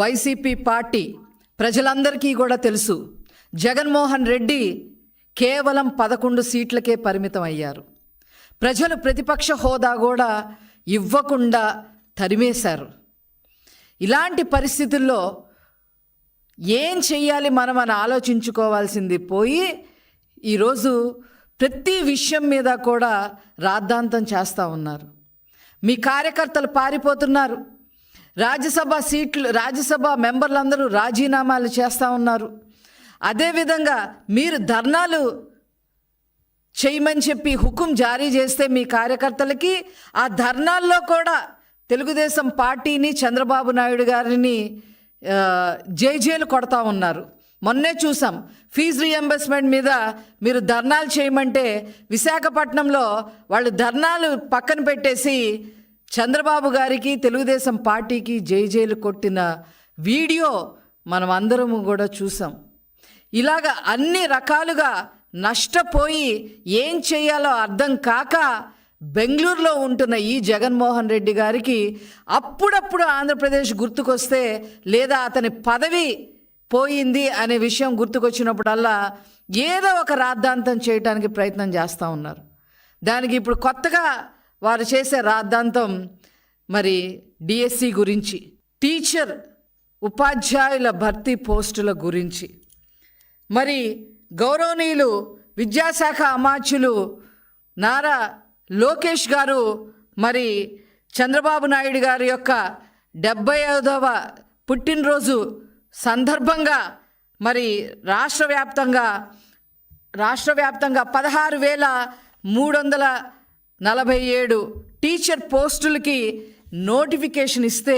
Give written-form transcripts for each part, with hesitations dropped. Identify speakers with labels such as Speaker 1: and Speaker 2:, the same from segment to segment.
Speaker 1: YCP party ప్రజలందరికీ కూడా తెలుసు. జగన్మోహన్ రెడ్డి కేవలం 11 సీట్లకే పరిమితం అయ్యారు. ప్రజలు ప్రతిపక్ష హోదా కూడా ఇవ్వకుండా తరిమేశారు. ఇలాంటి పరిస్థితుల్లో ఏం చెయ్యాలి మనం అని ఆలోచించుకోవాల్సింది పోయి ఈరోజు ప్రతి విషయం మీద కూడా రాద్ధాంతం చేస్తూ ఉన్నారు. మీ కార్యకర్తలు పారిపోతున్నారు. రాజ్యసభ మెంబర్లందరూ రాజీనామాలు చేస్తూ ఉన్నారు. అదేవిధంగా మీరు ధర్నాలు చేయమని చెప్పి హుకుం జారీ చేస్తే మీ కార్యకర్తలకి ఆ ధర్నాల్లో కూడా తెలుగుదేశం పార్టీని చంద్రబాబు నాయుడు గారిని జైలు కొడతా ఉన్నారు. మొన్నే చూసాం, ఫీజు రీఎంబర్స్మెంట్ మీద మీరు ధర్నాలు చేయమంటే విశాఖపట్నంలో వాళ్ళు ధర్నాలు పక్కన పెట్టేసి చంద్రబాబు గారికి తెలుగుదేశం పార్టీకి జైలు కొట్టిన వీడియో మనం అందరము కూడా చూసాం. ఇలాగ అన్ని రకాలుగా నష్టపోయి ఏం చేయాలో అర్థం కాక బెంగళూరులో ఉంటున్న ఈ జగన్మోహన్ రెడ్డి గారికి అప్పుడప్పుడు ఆంధ్రప్రదేశ్ గుర్తుకొస్తే లేదా అతని పదవి పోయింది అనే విషయం గుర్తుకొచ్చినప్పుడల్లా ఏదో ఒక రాద్ధాంతం చేయడానికి ప్రయత్నం చేస్తూ ఉన్నారు. దానికి ఇప్పుడు కొత్తగా వారు చేసే రాద్ధాంతం మరి డిఎస్సి గురించి, టీచర్ ఉపాధ్యాయుల భర్తీ పోస్టుల గురించి. మరి గౌరవనీయులు విద్యాశాఖ అమాత్యులు నారా లోకేష్ గారు మరి చంద్రబాబు నాయుడు గారి యొక్క 75వ పుట్టినరోజు సందర్భంగా మరి రాష్ట్ర వ్యాప్తంగా 16,347 టీచర్ పోస్టులకి నోటిఫికేషన్ ఇస్తే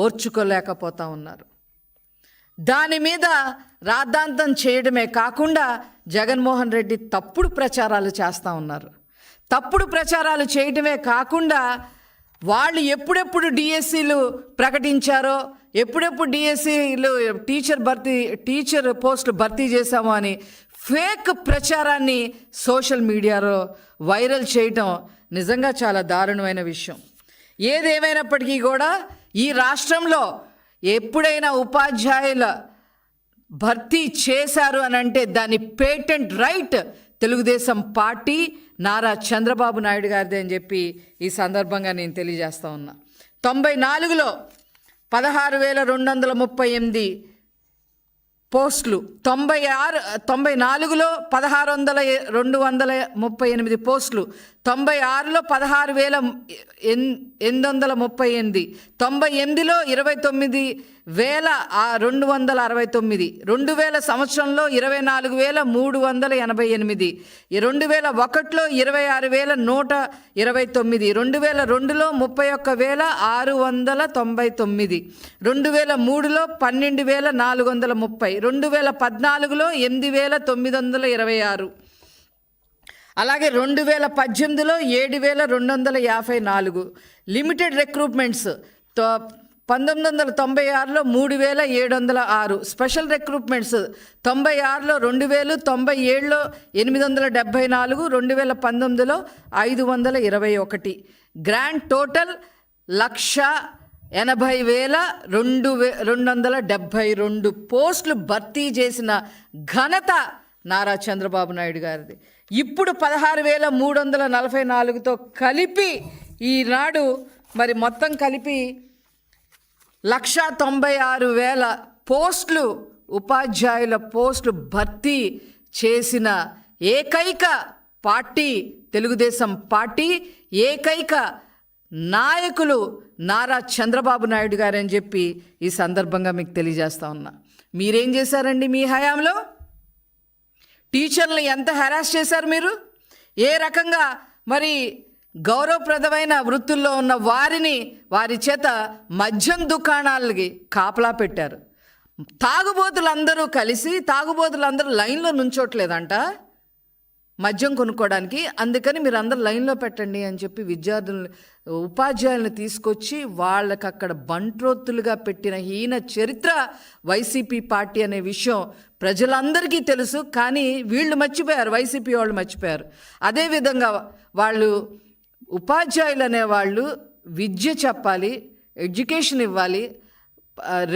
Speaker 1: ఓర్చుకోలేకపోతా ఉన్నారు. దాని మీద రాద్ధాంతం చేయడమే కాకుండా జగన్మోహన్ రెడ్డి తప్పుడు ప్రచారాలు చేస్తూ ఉన్నారు. తప్పుడు ప్రచారాలు చేయడమే కాకుండా వాళ్ళు ఎప్పుడెప్పుడు డిఎస్సీలు ప్రకటించారో, ఎప్పుడెప్పుడు డిఎస్సీలు టీచర్ పోస్టులు భర్తీ చేశామో అని ఫేక్ ప్రచారాన్ని సోషల్ మీడియాలో వైరల్ చేయటం నిజంగా చాలా దారుణమైన విషయం. ఏదేమైనప్పటికీ కూడా ఈ రాష్ట్రంలో ఎప్పుడైనా ఉపాధ్యాయుల భర్తీ చేశారు అని అంటే దాని patent right Telugu Desam party Nara Chandrababu Naidu గారిదే అని చెప్పి ఈ సందర్భంగా నేను తెలియజేస్తా ఉన్నా. 94లో 16,238 పోస్టులు, 94లో 16,238 పోస్టులు, 96లో 16,838, 98లో 29,269, 2000 సంవత్సరంలో 24,388, 2001లో 26,129, 2002లో 31,699, 2003లో 12,430, 2014లో 8,926, అలాగే 2018లో 7,254. లిమిటెడ్ రిక్రూట్మెంట్స్ 1996లో 3,706. స్పెషల్ రిక్రూట్మెంట్స్ 96లో 2,000, 97లో 874, 2019లో 521. గ్రాండ్ టోటల్ 1,80,272 పోస్టులు భర్తీ చేసిన ఘనత నారా చంద్రబాబు నాయుడు గారిది. ఇప్పుడు 16,344తో కలిపి ఈనాడు మరి మొత్తం కలిపి 1,96,000 పోస్టులు, ఉపాధ్యాయుల పోస్టులు భర్తీ చేసిన ఏకైక పార్టీ తెలుగుదేశం పార్టీ, ఏకైక నాయకులు నారా చంద్రబాబు నాయుడు గారు అని చెప్పి ఈ సందర్భంగా మీకు తెలియజేస్తా ఉన్నా. మీరేం చేశారండి మీ హయాంలో? టీచర్లు ఎంత హెరాస్ చేశారు మీరు? ఏ రకంగా మరి గౌరవప్రదమైన వృత్తుల్లో ఉన్న వారి చేత మద్యం దుకాణాలకి కాపలా పెట్టారు. తాగుబోతులందరూ లైన్లో నుంచోట్లేదంట మద్యం కొనుక్కోవడానికి. అందుకని మీరు అందరు లైన్లో పెట్టండి అని చెప్పి ఉపాధ్యాయులను తీసుకొచ్చి వాళ్ళకి అక్కడ బంట్రోత్తులుగా పెట్టిన హీన చరిత్ర వైసీపీ పార్టీ అనే విషయం ప్రజలందరికీ తెలుసు. కానీ వీళ్ళు మర్చిపోయారు, వైసీపీ వాళ్ళు మర్చిపోయారు. అదేవిధంగా వాళ్ళు ఉపాధ్యాయులు అనేవాళ్ళు విద్య చెప్పాలి, ఎడ్యుకేషన్ ఇవ్వాలి,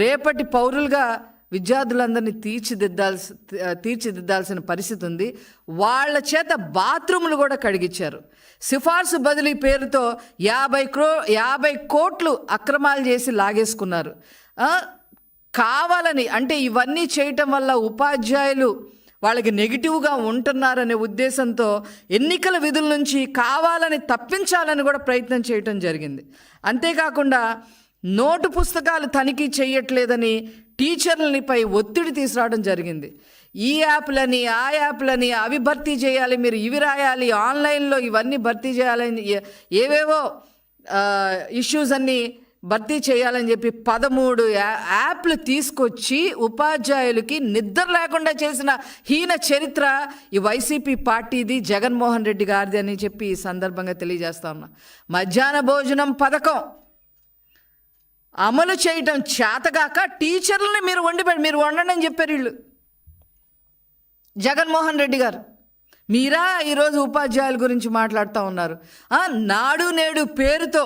Speaker 1: రేపటి పౌరులుగా విద్యార్థులందరినీ తీర్చిదిద్దాల్సిన పరిస్థితి ఉంది. వాళ్ళ చేత బాత్రూములు కూడా కడిగించారు. సిఫార్సు బదిలీ పేరుతో 50 కోట్లు అక్రమాలు చేసి లాగేసుకున్నారు. కావాలని, అంటే ఇవన్నీ చేయటం వల్ల ఉపాధ్యాయులు వాళ్ళకి నెగిటివ్గా ఉంటున్నారనే ఉద్దేశంతో ఎన్నికల విధుల నుంచి కావాలని తప్పించాలని కూడా ప్రయత్నం చేయటం జరిగింది. అంతేకాకుండా నోటు పుస్తకాలు తనిఖీ చేయట్లేదని టీచర్లపై ఒత్తిడి తీసుకురావడం జరిగింది. ఈ యాప్లని ఆ యాప్లని అవి భర్తీ చేయాలి, మీరు ఇవి రాయాలి, ఆన్లైన్లో ఇవన్నీ భర్తీ చేయాలని ఏవేవో ఇష్యూస్ అన్నీ భర్తీ చేయాలని చెప్పి 13 యాప్లు తీసుకొచ్చి ఉపాధ్యాయులకి నిద్ర లేకుండా చేసిన హీన చరిత్ర ఈ వైసీపీ పార్టీది, జగన్మోహన్ రెడ్డి గారిది అని చెప్పి ఈ సందర్భంగా తెలియజేస్తా ఉన్నా. మధ్యాహ్న భోజనం పథకం అమలు చేయటం చేతగాక టీచర్లని మీరు వండండి అని చెప్పారు వీళ్ళు. జగన్మోహన్ రెడ్డి గారు మీరా ఈరోజు ఉపాధ్యాయుల గురించి మాట్లాడుతూ ఉన్నారు. నాడు నేడు పేరుతో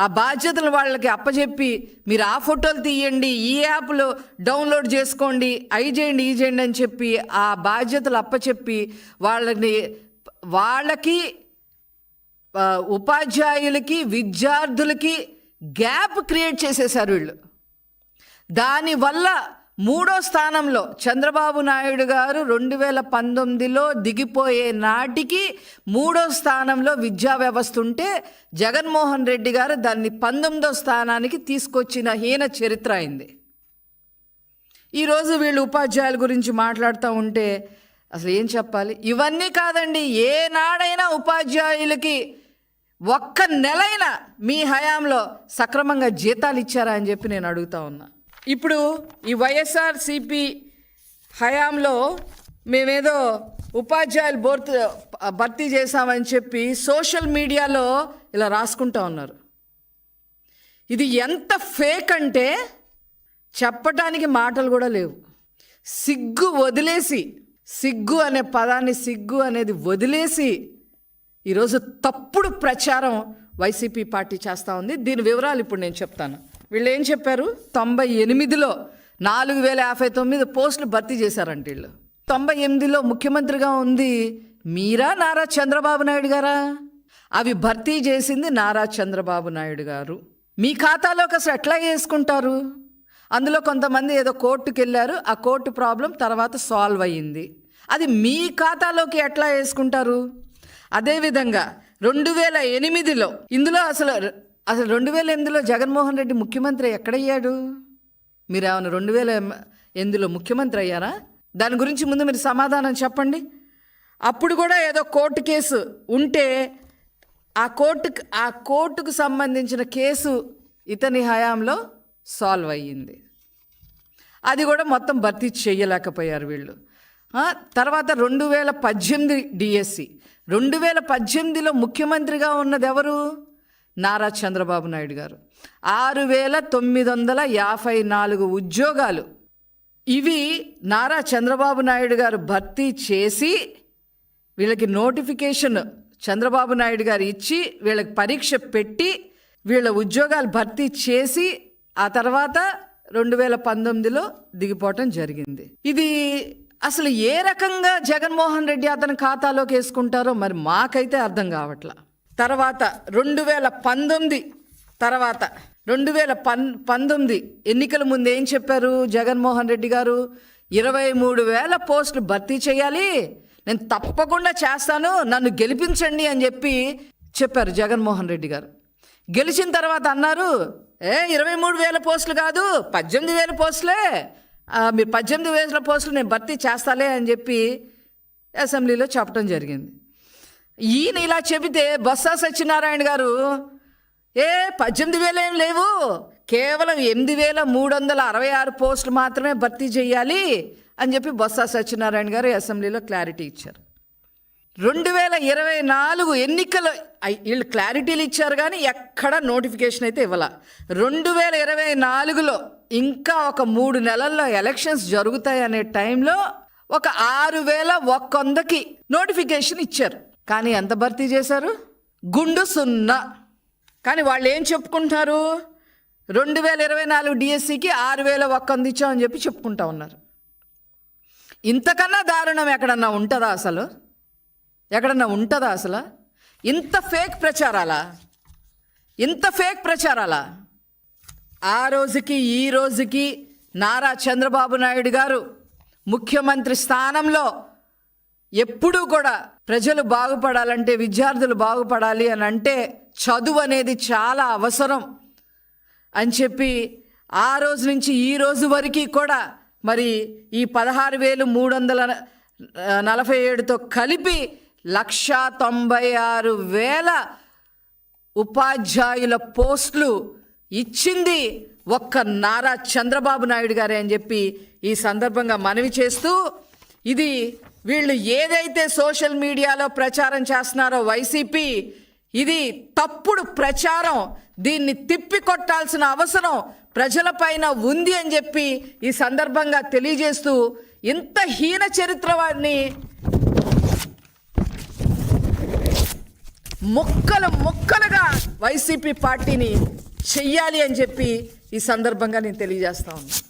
Speaker 1: ఆ బాధ్యతలు వాళ్ళకి అప్పచెప్పి మీరు ఆ ఫోటోలు తీయండి, ఈ యాప్లో డౌన్లోడ్ చేసుకోండి, అవి చేయండి ఈ చేయండి అని చెప్పి ఆ బాధ్యతలు అప్పచెప్పి వాళ్ళకి ఉపాధ్యాయులకి విద్యార్థులకి గ్యాప్ క్రియేట్ చేసేశారు వీళ్ళు. దానివల్ల 3వ స్థానంలో చంద్రబాబు నాయుడు గారు 2019లో దిగిపోయే నాటికి 3వ స్థానంలో విద్యా వ్యవస్థ ఉంటే జగన్మోహన్ రెడ్డి గారు దాన్ని 19వ స్థానానికి తీసుకొచ్చిన హీన చరిత్ర అయింది. ఈరోజు వీళ్ళు ఉపాధ్యాయుల గురించి మాట్లాడుతూ ఉంటే అసలు ఏం చెప్పాలి? ఇవన్నీ కాదండి, ఏనాడైనా ఉపాధ్యాయులకి ఒక్క నెలైనా మీ హయాంలో సక్రమంగా జీతాలు ఇచ్చారా అని చెప్పి నేను అడుగుతా ఉన్నా. ఇప్పుడు ఈ వైఎస్ఆర్సీపీ హయాంలో మేమేదో ఉపాధ్యాయులు భర్తీ చేశామని చెప్పి సోషల్ మీడియాలో ఇలా రాసుకుంటా ఉన్నారు. ఇది ఎంత ఫేక్ అంటే చెప్పటానికి మాటలు కూడా లేవు. సిగ్గు వదిలేసి, సిగ్గు అనే పదాన్ని, సిగ్గు అనేది వదిలేసి ఈరోజు తప్పుడు ప్రచారం వైసీపీ పార్టీ చేస్తూ ఉంది. దీని వివరాలు ఇప్పుడు నేను చెప్తాను. వీళ్ళు ఏం చెప్పారు? 98లో 4059 పోస్టులు భర్తీ చేశారంట వీళ్ళు. 98లో ముఖ్యమంత్రిగా ఉంది మీరా, నారా చంద్రబాబు నాయుడు గారా? అవి భర్తీ చేసింది నారా చంద్రబాబు నాయుడు గారు. మీ ఖాతాలోకి అసలు ఎట్లా వేసుకుంటారు? అందులో కొంతమంది ఏదో కోర్టుకు వెళ్ళారు, ఆ కోర్టు ప్రాబ్లం తర్వాత సాల్వ్ అయ్యింది. అది మీ ఖాతాలోకి ఎట్లా వేసుకుంటారు? అదేవిధంగా 2008లో ఇందులో అసలు 2008లో జగన్మోహన్ రెడ్డి ముఖ్యమంత్రి ఎక్కడయ్యాడు? మీరు ఏమైనా 2008లో ముఖ్యమంత్రి అయ్యారా? దాని గురించి ముందు మీరు సమాధానం చెప్పండి. అప్పుడు కూడా ఏదో కోర్టు కేసు ఉంటే ఆ కోర్టుకు సంబంధించిన కేసు ఇతని హయాంలో సాల్వ్ అయ్యింది. అది కూడా మొత్తం భర్తీ చేయలేకపోయారు వీళ్ళు. తర్వాత 2018 డిఎస్సి, 2018లో ముఖ్యమంత్రిగా ఉన్నది ఎవరు? నారా చంద్రబాబు నాయుడు గారు. 6954 ఉద్యోగాలు ఇవి నారా చంద్రబాబు నాయుడు గారు భర్తీ చేసి వీళ్ళకి నోటిఫికేషన్ చంద్రబాబు నాయుడు గారు ఇచ్చి వీళ్ళకి పరీక్ష పెట్టి వీళ్ళ ఉద్యోగాలు భర్తీ చేసి ఆ తర్వాత 2019లో దిగిపోవటం జరిగింది. ఇది అసలు ఏ రకంగా జగన్మోహన్ రెడ్డి అతని ఖాతాలోకి వేసుకుంటారో మరి మాకైతే అర్థం కావట్లా. తర్వాత 2019 ఎన్నికల ముందు ఏం చెప్పారు జగన్మోహన్ రెడ్డి గారు? 23,000 పోస్టులు భర్తీ చేయాలి, నేను తప్పకుండా చేస్తాను, నన్ను గెలిపించండి అని చెప్పారు జగన్మోహన్ రెడ్డి గారు. గెలిచిన తర్వాత అన్నారు 23,000 పోస్టులు కాదు 18,000 పోస్టులే, మీరు 18,000 పోస్టులు నేను భర్తీ చేస్తాలే అని చెప్పి అసెంబ్లీలో చెప్పడం జరిగింది. ఈయన ఇలా చెబితే బొత్స సత్యనారాయణ గారు 18,000 ఏం లేవు, కేవలం 8,366 పోస్టులు మాత్రమే భర్తీ చేయాలి అని చెప్పి బొత్స సత్యనారాయణ గారు అసెంబ్లీలో క్లారిటీ ఇచ్చారు. 2024 ఎన్నికలు వీళ్ళు క్లారిటీలు ఇచ్చారు కానీ ఎక్కడ నోటిఫికేషన్ అయితే ఇవ్వాల. 2024లో ఇంకా ఒక 3 నెలల్లో ఎలక్షన్స్ జరుగుతాయనే టైంలో ఒక 6,100కి నోటిఫికేషన్ ఇచ్చారు. కానీ ఎంత భర్తీ చేశారు? గుండు 0. కానీ వాళ్ళు ఏం చెప్పుకుంటున్నారు? 2024 డిఎస్సికి 6,000 ఒక్క అందించామని చెప్పి చెప్పుకుంటా ఉన్నారు. ఇంతకన్నా దారుణం ఎక్కడన్నా ఉంటుందా అసలు? ఎక్కడన్నా ఉంటుందా అసలు? ఇంత ఫేక్ ప్రచారాలా? ఆ రోజుకి ఈ రోజుకి నారా చంద్రబాబు నాయుడు గారు ముఖ్యమంత్రి స్థానంలో ఎప్పుడూ కూడా ప్రజలు బాగుపడాలంటే, విద్యార్థులు బాగుపడాలి అని అంటే చదువు అనేది చాలా అవసరం అని చెప్పి ఆ రోజు నుంచి ఈ రోజు వరకు కూడా మరి ఈ 16,347తో కలిపి 196,000 ఉపాధ్యాయుల పోస్టులు ఇచ్చింది ఒక్క నారా చంద్రబాబు నాయుడు గారే అని చెప్పి ఈ సందర్భంగా మనవి చేస్తూ, ఇది వీళ్ళు ఏదైతే సోషల్ మీడియాలో ప్రచారం చేస్తున్నారో వైసీపీ, ఇది తప్పుడు ప్రచారం. దీన్ని తిప్పికొట్టాల్సిన అవసరం ప్రజలపైన ఉంది అని చెప్పి ఈ సందర్భంగా తెలియజేస్తూ, ఇంత హీన చరిత్ర వారిని ముక్కలుగా వైసీపీ పార్టీని చెయ్యాలి అని చెప్పి ఈ సందర్భంగా నేను తెలియజేస్తా ఉన్నాను.